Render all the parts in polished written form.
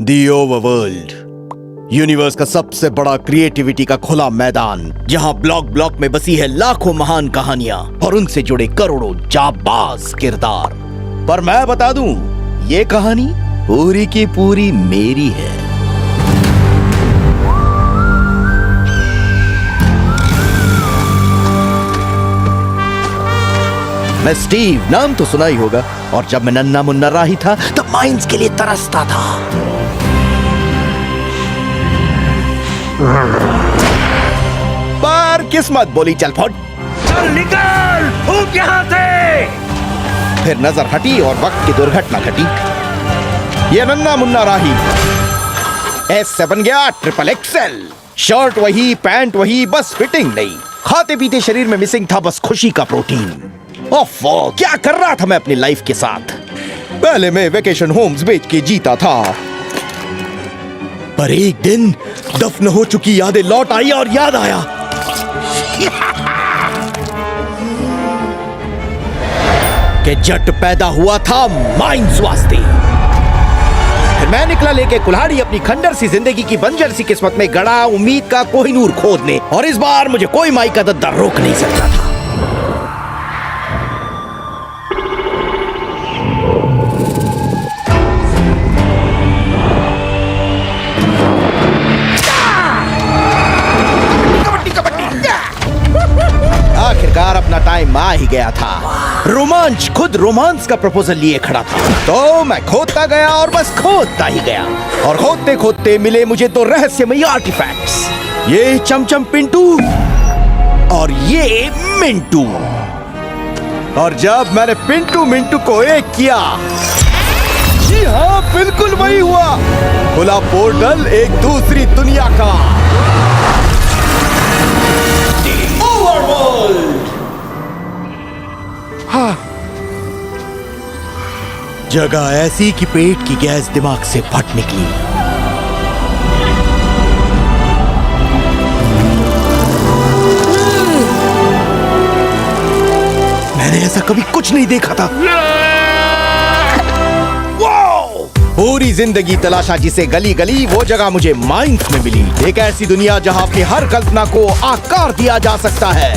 दी overworld, universe का सबसे बड़ा क्रिएटिविटी का खुला मैदान, जहां ब्लॉक ब्लॉक में बसी है लाखों महान कहानियां और उनसे जुड़े करोड़ों जाबाज किरदार। पर मैं बता दूं, ये कहानी पूरी की पूरी मेरी है। मैं स्टीव, नाम तो सुना ही होगा, और जब मैं नन्ना मुन्ना राही था तब माइंस के लिए तरसता था। पर किस्मत बोली चल फुट, चल निकल, फूट यहाँ से। फिर नजर हटी और वक्त की दुर्घटना घटी। ये नन्ना मुन्ना राही S7 गया XXL। शर्ट वही, पैंट वही, बस फिटिंग नहीं। खाते पीते शरीर में मिसिंग था बस खुशी का प्रोटीन। ओफो, क्या कर रहा था मैं अपनी लाइफ के साथ। पहले मैं वेकेशन होम्स बेच के जीता था, पर एक दिन दफन हो चुकी यादें लौट आई और याद आया कि जट पैदा हुआ था माइंस वास्ते। फिर मैं निकला लेके कुल्हाड़ी अपनी खंडर सी जिंदगी की बंजर सी किस्मत में गड़ा उम्मीद का कोहिनूर खोदने, और इस बार मुझे कोई माई का दद्दा रोक नहीं सकता था। आखिरकार अपना टाइम आ ही गया था। रोमांच खुद रोमांस का प्रपोजल लिए खड़ा था, तो मैं खोदता गया और बस खोदता ही गया। और खोदते खोदते मिले मुझे दो रहस्यमयी आर्टिफैक्ट्स, ये चमचम पिंटू और ये मिंटू। और जब मैंने पिंटू मिंटू को एक किया, जी हाँ, बिल्कुल वही हुआ। खुला पोर्टल एक दूसरी दुनिया का। हाँ। जगह ऐसी कि पेट की गैस दिमाग से फट निकली। मैंने ऐसा कभी कुछ नहीं देखा था। पूरी जिंदगी तलाशा जिसे गली गली, वो जगह मुझे माइंस में मिली। एक ऐसी दुनिया जहां अपनी हर कल्पना को आकार दिया जा सकता है।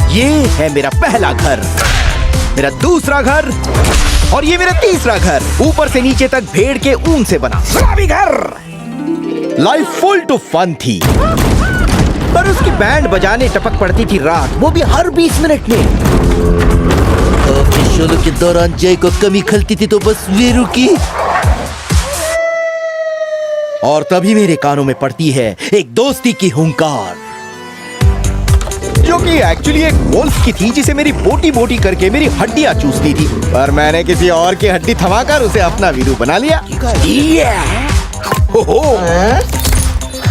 ये है मेरा पहला घर, मेरा दूसरा घर, और ये मेरा तीसरा घर। ऊपर से नीचे तक भेड़ के ऊन से बना गुलाबी घर। लाइफ फुल टू फन थी, पर उसकी बैंड बजाने टपक पड़ती थी रात, वो भी हर 20 मिनट में। शोलों के दौरान जय को कमी खलती थी तो बस वे रुकी, और तभी मेरे कानों में पड़ती है एक दोस्ती की हुंकार, जो कि एक्चुअली एक वोल्फ की थी, जिसे मेरी बोटी बोटी करके मेरी हड्डियां चूसती थी। पर मैंने किसी और की हड्डी थमाकर उसे अपना वीरू बना लिया।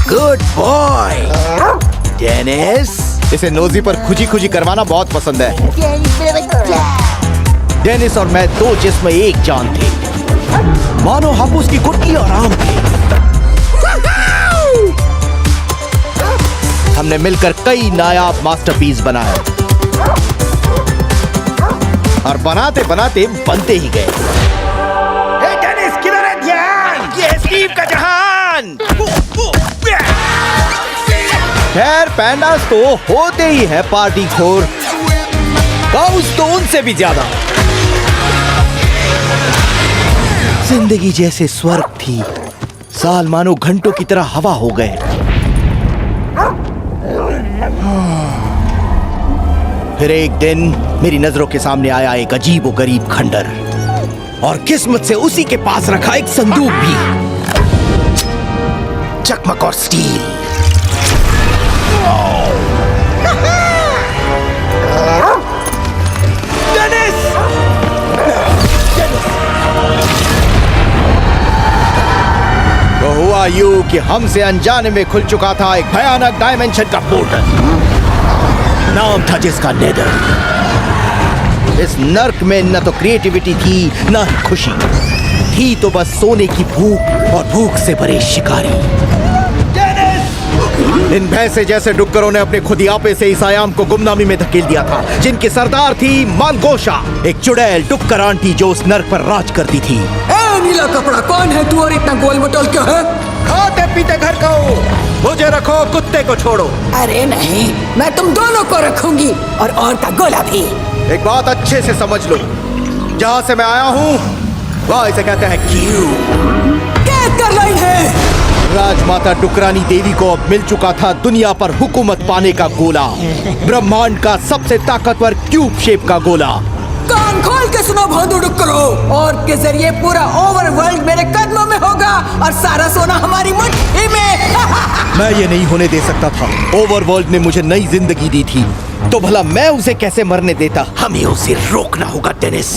Good boy Dennis. इसे नोजी पर खुजी खुजी करवाना बहुत पसंद है। डेनिस और मैं दो जिस्म एक जान थे, मानो हम उसकी गुटली और आम थे। हमने मिलकर कई नायाब मास्टरपीस बनाए, और बनाते बनाते बनते ही गए। डेनिस, किधर है ध्यान? ये स्टीव का जहान। खैर, पैंडास तो होते ही है पार्टी खोर, काउस तो उनसे भी ज्यादा। जिंदगी जैसे स्वर्ग थी, साल मानो घंटों की तरह हवा हो गए। फिर एक दिन मेरी नजरों के सामने आया एक अजीब व गरीब खंडर, और किस्मत से उसी के पास रखा एक संदूक भी, चकमक और स्टील। तो हुआ यूं कि हमसे अनजाने में खुल चुका था एक भयानक डायमेंशन का पोर्टल, नाम था जिसका नेदर। इस नर्क में न तो क्रिएटिविटी थी, न खुशी। थी तो बस सोने की भूख और भूख से भरे शिकारी। इन भैंसे जैसे डुक्करों ने अपने खुदियापे से इस आयाम को गुमनामी में धकेल दिया था, जिनकी सरदार थी मालगोशा, एक चुड़ैल डुक्कर आंटी जो उस नर्क पर राज करती थी। ए नीला कपड़ा, कौन है तू और इतना गोल मटोल क्यों है? खाते पीते घर का हो, मुझे रखो, कुत्ते को छोड़ो। अरे नहीं, मैं तुम दोनों को रखूंगी और का गोला भी। एक बात अच्छे से समझ लो, जहाँ से मैं आया हूँ वहाँ इसे कहते हैं क्यू। क्या कर रही है? राजमाता डुकरानी देवी को अब मिल चुका था दुनिया पर हुकूमत पाने का गोला, ब्रह्मांड का सबसे ताकतवर क्यूब शेप का गोला। कान खोल के सुनो भोंदू डुक्करो, और के जरिए पूरा ओवरवर्ल्ड मेरे कदमों में होगा और सारा सोना हमारी मुट्ठी में। मैं ये नहीं होने दे सकता था। ओवरवर्ल्ड ने मुझे नई जिंदगी दी थी, तो भला मैं उसे कैसे मरने देता? हमें उसे रोकना होगा डेनिस।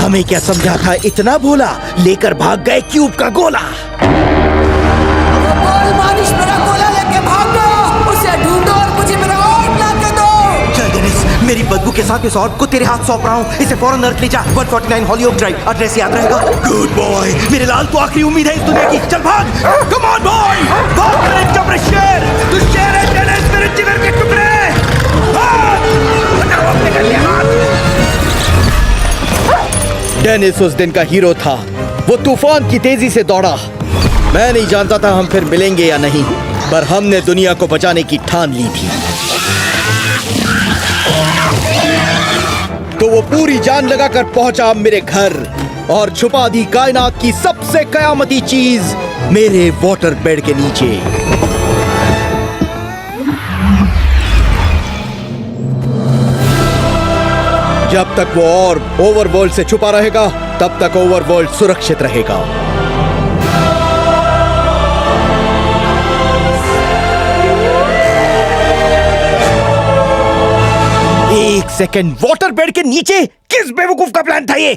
हमें क्या समझा था इतना भोला, लेकर भाग गए क्यूब का गोला। बोल मानिश, मेरा गोला लेके भागो, उसे ढूंढो और मुझे मेरा ऑर्ड ला के दो। चल डेनिस, मेरी बदबू के साथ इस ऑर्ड को तेरे हाथ सौंप रहा हूँ। इसे फौरन अर्थ ले जा। 149 हॉलीओक ड्राइव, एड्रेस याद रहेगा? गुड बॉय, मेरे लाल तो आखिरी उम्मीद है इस दुनिया की। चल भाग, कम ऑन बॉय, भाग मेरे जबरे शेर। तू शेर है डेनिस, मेरे जिगर के टुकड़े। डेनिस उस दिन का हीरो था। वो तूफान की तेजी से दौड़ा। मैं नहीं जानता था हम फिर मिलेंगे या नहीं, पर हमने दुनिया को बचाने की ठान ली थी। तो वो पूरी जान लगाकर पहुंचा मेरे घर और छुपा दी कायनात की सबसे कयामती चीज मेरे वाटर बेड के नीचे। जब तक वो और ओवरवर्ल्ड से छुपा रहेगा, तब तक ओवरवर्ल्ड सुरक्षित रहेगा। एक सेकंड, वाटर बेड के नीचे? किस बेवकूफ का प्लान था ये?